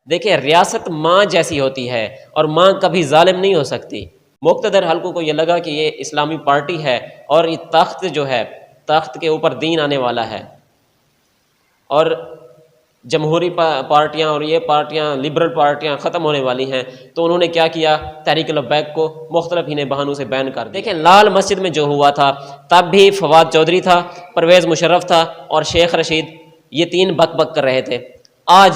دیکھیں ریاست ماں جیسی ہوتی ہے اور ماں کبھی ظالم نہیں ہو سکتی۔ مقتدر حلقوں کو یہ لگا کہ یہ اسلامی پارٹی ہے اور یہ تخت جو ہے، تخت کے اوپر دین آنے والا ہے، اور جمہوری پارٹیاں اور یہ پارٹیاں لبرل پارٹیاں ختم ہونے والی ہیں، تو انہوں نے کیا کیا، تحریک لبیک کو مختلف ہی بہانوں سے بین کر دیا۔ دیکھیں لال مسجد میں جو ہوا تھا، تب بھی فواد چودھری تھا، پرویز مشرف تھا اور شیخ رشید، یہ تین بک بک کر رہے تھے۔ آج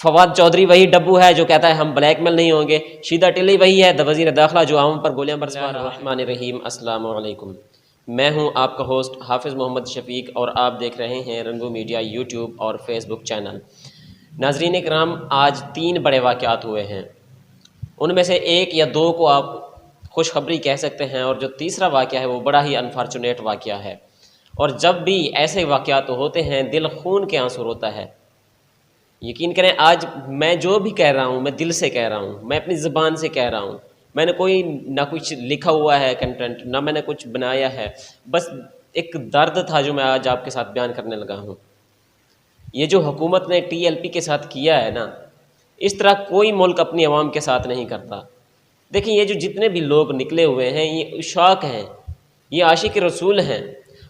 فواد چودھری وہی ڈبو ہے جو کہتا ہے ہم بلیک میل نہیں ہوں گے، شیدہ ٹلی وہی ہے وزیر داخلہ جو عوام پر گولیاں برسوا رہا ہے۔ الرحمن الرحیم، السلام علیکم، میں ہوں آپ کا ہوسٹ حافظ محمد شفیق اور آپ دیکھ رہے ہیں رنگو میڈیا یوٹیوب اور فیس بک چینل۔ ناظرین کرام، آج 3 بڑے واقعات ہوئے ہیں، ان میں سے ایک یا 2 کو آپ خوشخبری کہہ سکتے ہیں، اور جو تیسرا واقعہ ہے وہ بڑا ہی انفارچونیٹ واقعہ ہے۔ اور جب بھی ایسے واقعات ہوتے ہیں دل خون کے آنسو روتا ہے۔ یقین کریں آج میں جو بھی کہہ رہا ہوں میں دل سے کہہ رہا ہوں، میں اپنی زبان سے کہہ رہا ہوں، میں نے کوئی نہ کچھ لکھا ہوا ہے کنٹینٹ، نہ میں نے کچھ بنایا ہے، بس ایک درد تھا جو میں آج آپ کے ساتھ بیان کرنے لگا ہوں۔ یہ جو حکومت نے ٹی ایل پی کے ساتھ کیا ہے نا، اس طرح کوئی ملک اپنی عوام کے ساتھ نہیں کرتا۔ دیکھیں یہ جو جتنے بھی لوگ نکلے ہوئے ہیں یہ عشاق ہیں، یہ عاشق رسول ہیں،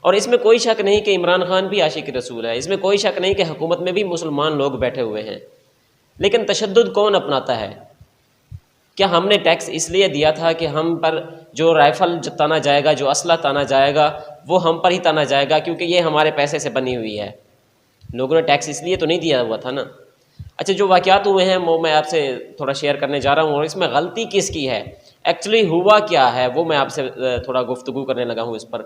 اور اس میں کوئی شک نہیں کہ عمران خان بھی عاشق رسول ہے، اس میں کوئی شک نہیں کہ حکومت میں بھی مسلمان لوگ بیٹھے ہوئے ہیں، لیکن تشدد کون اپناتا ہے؟ کیا ہم نے ٹیکس اس لیے دیا تھا کہ ہم پر جو رائفل تانا جائے گا، جو اسلحہ تانا جائے گا، وہ ہم پر ہی تانا جائے گا کیونکہ یہ ہمارے پیسے سے بنی ہوئی ہے؟ لوگوں نے ٹیکس اس لیے تو نہیں دیا ہوا تھا نا۔ اچھا، جو واقعات ہوئے ہیں وہ میں آپ سے تھوڑا شیئر کرنے جا رہا ہوں، اور اس میں غلطی کس کی ہے، ایکچولی ہوا کیا ہے، وہ میں آپ سے تھوڑا گفتگو کرنے لگا ہوں اس پر۔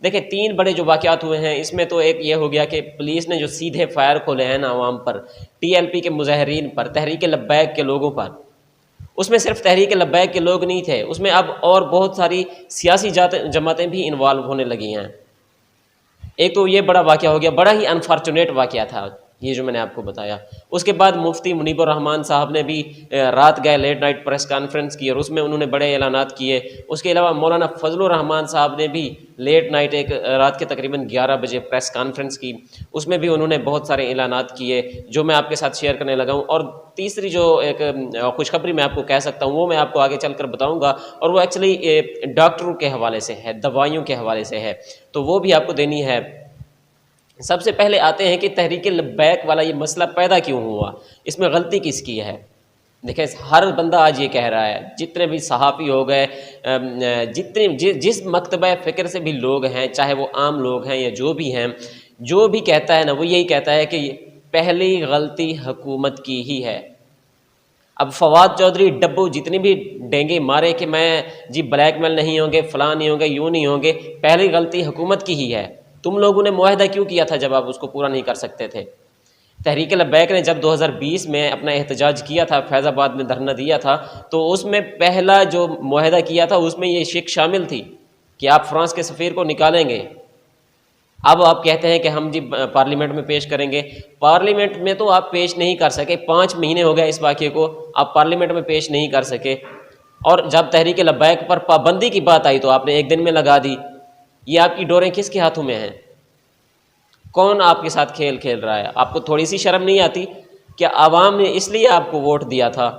دیکھیں 3 بڑے جو واقعات ہوئے ہیں، اس میں تو ایک یہ ہو گیا کہ پولیس نے جو سیدھے فائر کھولے ہیں نا عوام پر، ٹی ایل پی کے مظاہرین پر، تحریک لبیک کے لوگوں پر، اس میں صرف تحریک لبیک کے لوگ نہیں تھے، اس میں اب اور بہت ساری سیاسی جماعتیں بھی انوالو ہونے لگی ہیں۔ ایک تو یہ بڑا واقعہ ہو گیا، بڑا ہی انفارچونیٹ واقعہ تھا یہ جو میں نے آپ کو بتایا۔ اس کے بعد مفتی منیب الرحمان صاحب نے بھی رات گئے لیٹ نائٹ پریس کانفرنس کی، اور اس میں انہوں نے بڑے اعلانات کیے۔ اس کے علاوہ مولانا فضل الرحمان صاحب نے بھی لیٹ نائٹ ایک رات کے تقریباً 11 بجے پریس کانفرنس کی، اس میں بھی انہوں نے بہت سارے اعلانات کیے جو میں آپ کے ساتھ شیئر کرنے لگا ہوں۔ اور تیسری جو ایک خوشخبری میں آپ کو کہہ سکتا ہوں وہ میں آپ کو آگے چل کر بتاؤں گا، اور وہ ایکچولی ڈاکٹروں کے حوالے سے ہے، دوائیوں کے حوالے سے ہے، تو وہ بھی آپ کو دینی ہے۔ سب سے پہلے آتے ہیں کہ تحریک لبیک والا یہ مسئلہ پیدا کیوں ہوا، اس میں غلطی کس کی ہے؟ دیکھیں ہر بندہ آج یہ کہہ رہا ہے، جتنے بھی صحافی ہو گئے، جس مکتبہ فکر سے بھی لوگ ہیں، چاہے وہ عام لوگ ہیں یا جو بھی ہیں، جو بھی کہتا ہے نا وہ یہی کہتا ہے کہ پہلی غلطی حکومت کی ہی ہے۔ اب فواد چودھری ڈبو جتنی بھی ڈینگے مارے کہ میں جی بلیک میل نہیں ہوں گے، فلاں نہیں ہوں گے، یوں نہیں ہوں گے، پہلی غلطی حکومت کی ہی ہے۔ تم لوگوں نے معاہدہ کیوں کیا تھا جب آپ اس کو پورا نہیں کر سکتے تھے؟ تحریک لبیک نے جب 2020 میں اپنا احتجاج کیا تھا، فیض آباد میں دھرنا دیا تھا، تو اس میں پہلا جو معاہدہ کیا تھا اس میں یہ شک شامل تھی کہ آپ فرانس کے سفیر کو نکالیں گے۔ اب آپ کہتے ہیں کہ ہم جی پارلیمنٹ میں پیش کریں گے، پارلیمنٹ میں تو آپ پیش نہیں کر سکے، 5 مہینے ہو گئے اس واقعے کو، آپ پارلیمنٹ میں پیش نہیں کر سکے۔ اور جب تحریک لبیک پر پابندی کی بات آئی تو آپ نے 1 دن میں لگا دی۔ یہ آپ کی ڈوریں کس کے ہاتھوں میں ہیں؟ کون آپ کے ساتھ کھیل کھیل رہا ہے؟ آپ کو تھوڑی سی شرم نہیں آتی کہ عوام نے اس لیے آپ کو ووٹ دیا تھا؟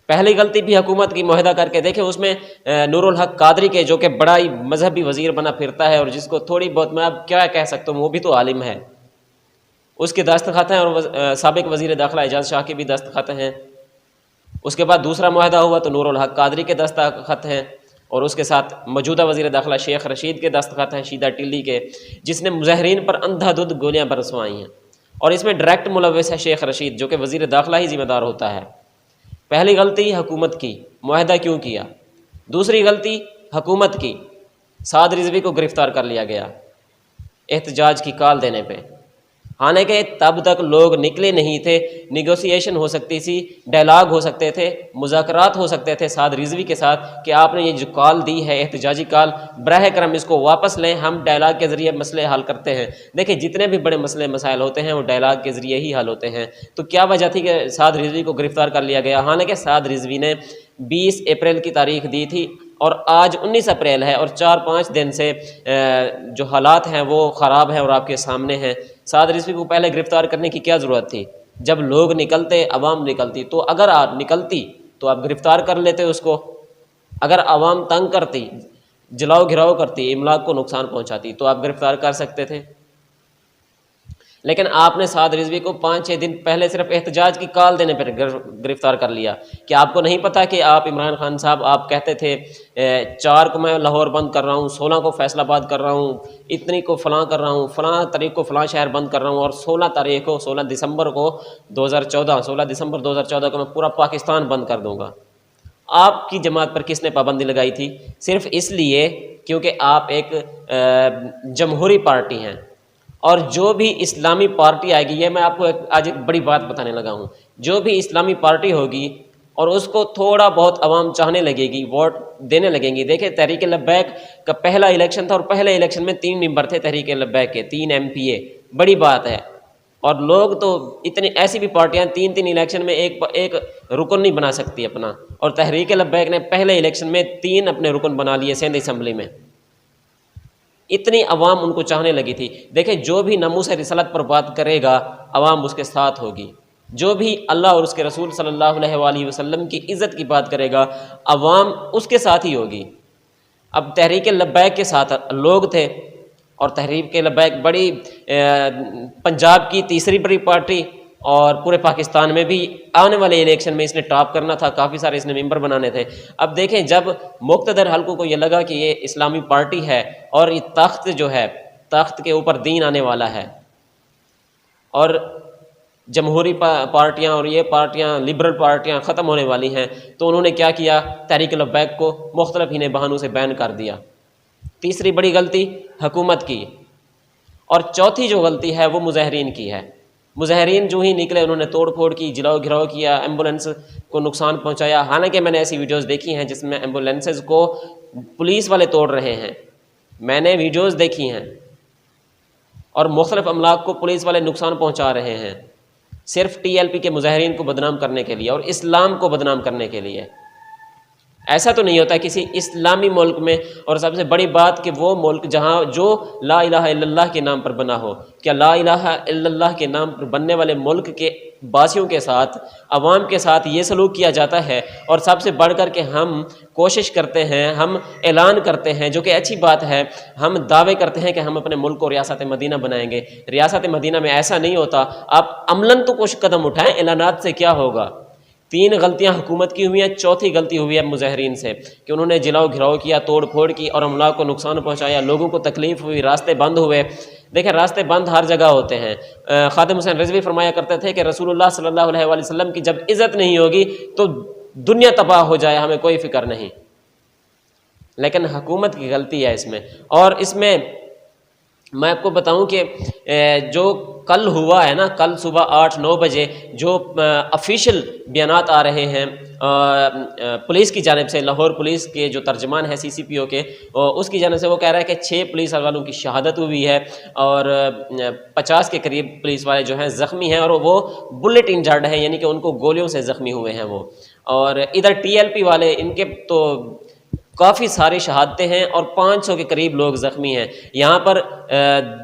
پہلی غلطی بھی حکومت کی معاہدہ کر کے دیکھیں، اس میں نور الحق قادری کے جو کہ بڑا ہی مذہبی وزیر بنا پھرتا ہے، اور جس کو تھوڑی بہت میں اب کیا کہہ سکتا ہوں، وہ بھی تو عالم ہے، اس کے دستخط ہیں، اور سابق وزیر داخلہ اعجاز شاہ کے بھی دستخط ہیں۔ اس کے بعد دوسرا معاہدہ ہوا تو نور الحق قادری کے دستخط ہیں، اور اس کے ساتھ موجودہ وزیر داخلہ شیخ رشید کے دستخط ہیں، شیدہ ٹلی کے، جس نے مظاہرین پر اندھا دھند گولیاں برسوائی ہیں، اور اس میں ڈائریکٹ ملوث ہے شیخ رشید جو کہ وزیر داخلہ ہی ذمہ دار ہوتا ہے۔ پہلی غلطی حکومت کی، معاہدہ کیوں کیا؟ دوسری غلطی حکومت کی، سعد رضوی کو گرفتار کر لیا گیا احتجاج کی کال دینے پہ، حالانکہ تب تک لوگ نکلے نہیں تھے، نیگوسیشن ہو سکتی تھی، ڈائلاگ ہو سکتے تھے، مذاکرات ہو سکتے تھے سعد رضوی کے ساتھ کہ آپ نے یہ جو کال دی ہے احتجاجی کال، براہ کرم اس کو واپس لیں، ہم ڈائلاگ کے ذریعے مسئلے حل کرتے ہیں۔ دیکھیں جتنے بھی بڑے مسئلے مسائل ہوتے ہیں وہ ڈائلاگ کے ذریعے ہی حل ہوتے ہیں۔ تو کیا وجہ تھی کہ سعد رضوی کو گرفتار کر لیا گیا؟ حالانکہ سعد رضوی نے 20 اپریل کی تاریخ دی تھی، اور آج 19 اپریل ہے، اور 4-5 دن سے جو حالات ہیں وہ خراب ہیں اور آپ کے سامنے ہیں۔ سعد رضوی کو پہلے گرفتار کرنے کی کیا ضرورت تھی؟ جب لوگ نکلتے، عوام نکلتی، تو اگر آپ نکلتی تو آپ گرفتار کر لیتے اس کو، اگر عوام تنگ کرتی، جلاؤ گھراؤ کرتی، املاک کو نقصان پہنچاتی، تو آپ گرفتار کر سکتے تھے۔ لیکن آپ نے سعد رضوی کو 5-6 دن پہلے صرف احتجاج کی کال دینے پر گرفتار کر لیا۔ کہ آپ کو نہیں پتا کہ آپ عمران خان صاحب آپ کہتے تھے 4 کو میں لاہور بند کر رہا ہوں، 16 کو فیصل آباد کر رہا ہوں، اتنی کو فلاں کر رہا ہوں، فلاں تاریخ کو فلاں شہر بند کر رہا ہوں، اور 16 دسمبر کو 2014 کو میں پورا پاکستان بند کر دوں گا۔ آپ کی جماعت پر کس نے پابندی لگائی تھی؟ صرف اس لیے کیونکہ آپ ایک جمہوری پارٹی ہیں، اور جو بھی اسلامی پارٹی آئے گی، یہ میں آپ کو آج ایک بڑی بات بتانے لگا ہوں، جو بھی اسلامی پارٹی ہوگی اور اس کو تھوڑا بہت عوام چاہنے لگے گی، ووٹ دینے لگیں گی۔ دیکھیں تحریک لبیک کا پہلا الیکشن تھا، اور پہلے الیکشن میں 3 ممبر تھے تحریک لبیک کے، 3 MPA، بڑی بات ہے۔ اور لوگ تو اتنی ایسی بھی پارٹیاں 3 الیکشن میں ایک رکن نہیں بنا سکتی اپنا، اور تحریک لبیک نے پہلے الیکشن میں 3 اپنے رکن بنا لیے سندھ اسمبلی میں۔ اتنی عوام ان کو چاہنے لگی تھی۔ دیکھیں جو بھی ناموس رسالت پر بات کرے گا، عوام اس کے ساتھ ہوگی۔ جو بھی اللہ اور اس کے رسول صلی اللہ علیہ وآلہ وسلم کی عزت کی بات کرے گا، عوام اس کے ساتھ ہی ہوگی۔ اب تحریک لبیک کے ساتھ لوگ تھے، اور تحریک لبیک بڑی پنجاب کی تیسری بڑی پارٹی، اور پورے پاکستان میں بھی آنے والے الیکشن میں اس نے ٹاپ کرنا تھا، کافی سارے اس نے ممبر بنانے تھے۔ اب دیکھیں جب مقتدر حلقوں کو یہ لگا کہ یہ اسلامی پارٹی ہے، اور یہ تخت جو ہے، تخت کے اوپر دین آنے والا ہے، اور جمہوری پارٹیاں اور یہ پارٹیاں لبرل پارٹیاں ختم ہونے والی ہیں، تو انہوں نے کیا کیا؟ تحریک لبیک کو مختلف ہی بہانوں سے بین کر دیا۔ تیسری بڑی غلطی حکومت کی، اور چوتھی جو غلطی ہے وہ مظاہرین کی ہے۔ مظاہرین جو ہی نکلے انہوں نے توڑ پھوڑ کی، جلاؤ گھراؤ کیا، ایمبولینس کو نقصان پہنچایا۔ حالانکہ میں نے ایسی ویڈیوز دیکھی ہیں جس میں ایمبولینسز کو پولیس والے توڑ رہے ہیں، میں نے ویڈیوز دیکھی ہیں، اور مختلف املاک کو پولیس والے نقصان پہنچا رہے ہیں، صرف TLP کے مظاہرین کو بدنام کرنے کے لیے اور اسلام کو بدنام کرنے کے لیے۔ ایسا تو نہیں ہوتا کسی اسلامی ملک میں، اور سب سے بڑی بات کہ وہ ملک جہاں جو لا الہ الا اللہ کے نام پر بنا ہو۔ کیا لا الہ الا اللہ کے نام پر بننے والے ملک کے باسیوں کے ساتھ، عوام کے ساتھ یہ سلوک کیا جاتا ہے؟ اور سب سے بڑھ کر کے ہم کوشش کرتے ہیں، ہم اعلان کرتے ہیں، جو کہ اچھی بات ہے، ہم دعوے کرتے ہیں کہ ہم اپنے ملک کو ریاست مدینہ بنائیں گے۔ ریاست مدینہ میں ایسا نہیں ہوتا۔ آپ عملاً تو کچھ قدم اٹھائیں، اعلانات سے کیا ہوگا؟ 3 غلطیاں حکومت کی ہوئی ہیں، چوتھی غلطی ہوئی ہے مظاہرین سے، کہ انہوں نے جلاؤ گھراؤ کیا، توڑ پھوڑ کی، اور املاک کو نقصان پہنچایا، لوگوں کو تکلیف ہوئی، راستے بند ہوئے۔ دیکھیں راستے بند ہر جگہ ہوتے ہیں۔ خادم حسین رضوی فرمایا کرتے تھے کہ رسول اللہ صلی اللہ علیہ وآلہ وسلم کی جب عزت نہیں ہوگی تو دنیا تباہ ہو جائے، ہمیں کوئی فکر نہیں۔ لیکن حکومت کی غلطی ہے اس میں۔ اور اس میں میں آپ کو بتاؤں کہ جو کل ہوا ہے نا، کل صبح 8-9 بجے جو آفیشیل بیانات آ رہے ہیں پولیس کی جانب سے، لاہور پولیس کے جو ترجمان ہے CCPO کے، اس کی جانب سے وہ کہہ رہا ہے کہ 6 پولیس والوں کی شہادت ہوئی ہے، اور 50 کے قریب پولیس والے جو ہیں زخمی ہیں، اور وہ بلٹ انجرڈ ہیں، یعنی کہ ان کو گولیوں سے زخمی ہوئے ہیں وہ۔ اور ادھر TLP والے، ان کے تو کافی ساری شہادتیں ہیں، اور 500 کے قریب لوگ زخمی ہیں۔ یہاں پر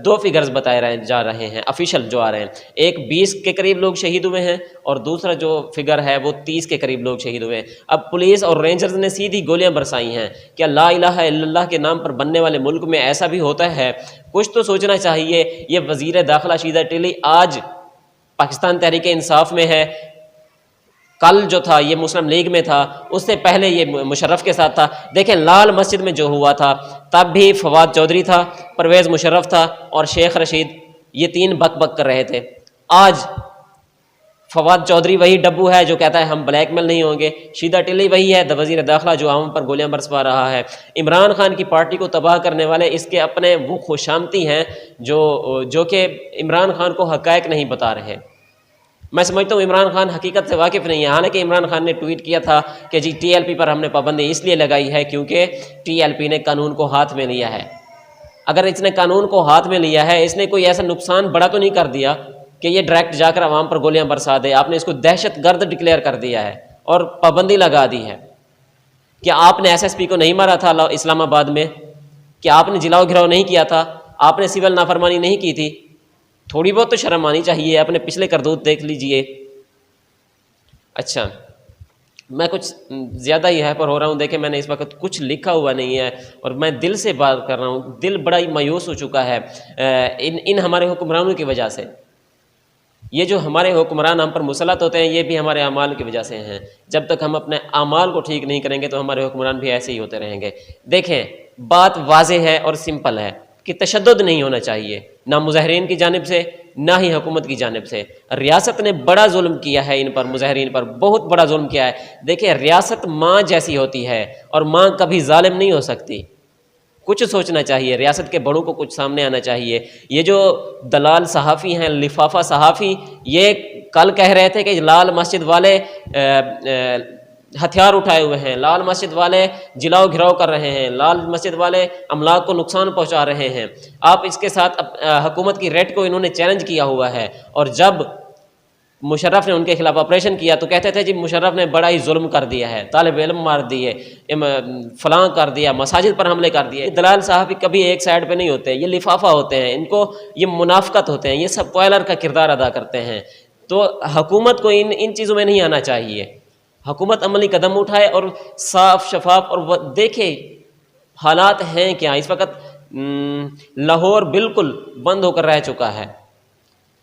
2 فگرز بتائے جا رہے ہیں آفیشیل جو آ رہے ہیں، ایک 20 کے قریب لوگ شہید ہوئے ہیں، اور دوسرا جو فگر ہے وہ 30 کے قریب لوگ شہید ہوئے ہیں۔ اب پولیس اور رینجرز نے سیدھی گولیاں برسائی ہیں۔ کیا لا الہ الا اللہ کے نام پر بننے والے ملک میں ایسا بھی ہوتا ہے؟ کچھ تو سوچنا چاہیے۔ یہ وزیر داخلہ شیدہ ٹیلی آج پاکستان تحریک انصاف میں ہے، کل جو تھا یہ مسلم لیگ میں تھا، اس سے پہلے یہ مشرف کے ساتھ تھا۔ دیکھیں لال مسجد میں جو ہوا تھا تب بھی فواد چودھری تھا، پرویز مشرف تھا، اور شیخ رشید، یہ 3 بک بک کر رہے تھے۔ آج فواد چودھری وہی ڈبو ہے جو کہتا ہے ہم بلیک میل نہیں ہوں گے، شیدہ ٹلی وہی ہے وزیر داخلہ جو عوام پر گولیاں برسوا رہا ہے۔ عمران خان کی پارٹی کو تباہ کرنے والے اس کے اپنے وہ خوشامتی ہیں جو کہ عمران خان کو حقائق نہیں بتا رہے۔ میں سمجھتا ہوں عمران خان حقیقت سے واقف نہیں ہے۔ حالانکہ عمران خان نے ٹویٹ کیا تھا کہ جی TLP پر ہم نے پابندی اس لیے لگائی ہے کیونکہ TLP نے قانون کو ہاتھ میں لیا ہے۔ اگر اس نے قانون کو ہاتھ میں لیا ہے، اس نے کوئی ایسا نقصان بڑا تو نہیں کر دیا کہ یہ ڈائریکٹ جا کر عوام پر گولیاں برسا دے۔ آپ نے اس کو دہشت گرد ڈکلیئر کر دیا ہے اور پابندی لگا دی ہے۔ کیا آپ نے SSP کو نہیں مارا تھا اسلام آباد میں؟ کیا آپ نے جلاؤ گھراؤ نہیں کیا تھا؟ آپ نے سول نافرمانی نہیں کی تھی؟ تھوڑی بہت تو شرم آنی چاہیے، اپنے پچھلے کردوت دیکھ لیجئے۔ اچھا، میں کچھ زیادہ ہی ہائپر ہو رہا ہوں، دیکھیں میں نے اس وقت کچھ لکھا ہوا نہیں ہے اور میں دل سے بات کر رہا ہوں، دل بڑا ہی مایوس ہو چکا ہے ان ہمارے حکمرانوں کی وجہ سے۔ یہ جو ہمارے حکمران ہم پر مسلط ہوتے ہیں، یہ بھی ہمارے اعمال کی وجہ سے ہیں۔ جب تک ہم اپنے اعمال کو ٹھیک نہیں کریں گے تو ہمارے حکمران بھی ایسے ہی ہوتے رہیں گے۔ دیکھیں بات واضح ہے اور سمپل ہے کہ تشدد نہیں ہونا چاہیے، نہ مظاہرین کی جانب سے نہ ہی حکومت کی جانب سے۔ ریاست نے بڑا ظلم کیا ہے ان پر، مظاہرین پر بہت بڑا ظلم کیا ہے۔ دیکھیں ریاست ماں جیسی ہوتی ہے اور ماں کبھی ظالم نہیں ہو سکتی۔ کچھ سوچنا چاہیے، ریاست کے بڑوں کو کچھ سامنے آنا چاہیے۔ یہ جو دلال صحافی ہیں، لفافہ صحافی، یہ کل کہہ رہے تھے کہ لال مسجد والے ہتھیار اٹھائے ہوئے ہیں، لال مسجد والے جلاؤ گھراؤ کر رہے ہیں، لال مسجد والے املاک کو نقصان پہنچا رہے ہیں۔ آپ اس کے ساتھ حکومت کی ریٹ کو انہوں نے چیلنج کیا ہوا ہے، اور جب مشرف نے ان کے خلاف آپریشن کیا تو کہتے تھے جی مشرف نے بڑا ہی ظلم کر دیا ہے، طالب علم مار دیے، فلاں کر دیا، مساجد پر حملے کر دیے۔ دلال صحافی کبھی ایک سائڈ پہ نہیں ہوتے، یہ لفافہ ہوتے ہیں، ان کو یہ منافقت ہوتے ہیں، یہ سب پوائلر کا کردار ادا کرتے ہیں۔ تو حکومت کو ان چیزوں میں نہیں آنا چاہیے۔ حکومت عملی قدم اٹھائے اور صاف شفاف، اور دیکھے حالات ہیں کیا اس وقت۔ لاہور بالکل بند ہو کر رہ چکا ہے،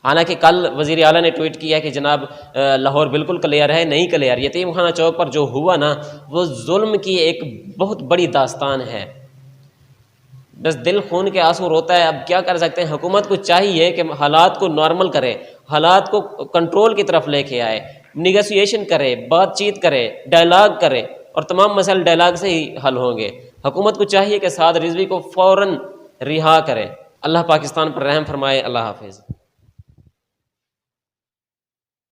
حالانکہ کل وزیر اعلیٰ نے ٹویٹ کیا کہ جناب لاہور بالکل کلیئر ہے، نہیں کلیئر۔ یتیم خانہ چوک پر جو ہوا نا، وہ ظلم کی ایک بہت بڑی داستان ہے، بس دل خون کے آنسو روتا ہے۔ اب کیا کر سکتے ہیں، حکومت کو چاہیے کہ حالات کو نارمل کرے، حالات کو کنٹرول کی طرف لے کے آئے، نیگوسیشن کرے، بات چیت کرے، ڈائلاگ کرے، اور تمام مسائل ڈائلاگ سے ہی حل ہوں گے۔ حکومت کو چاہیے کہ سعد رضوی کو فوراً رہا کرے۔ اللہ پاکستان پر رحم فرمائے۔ اللہ حافظ۔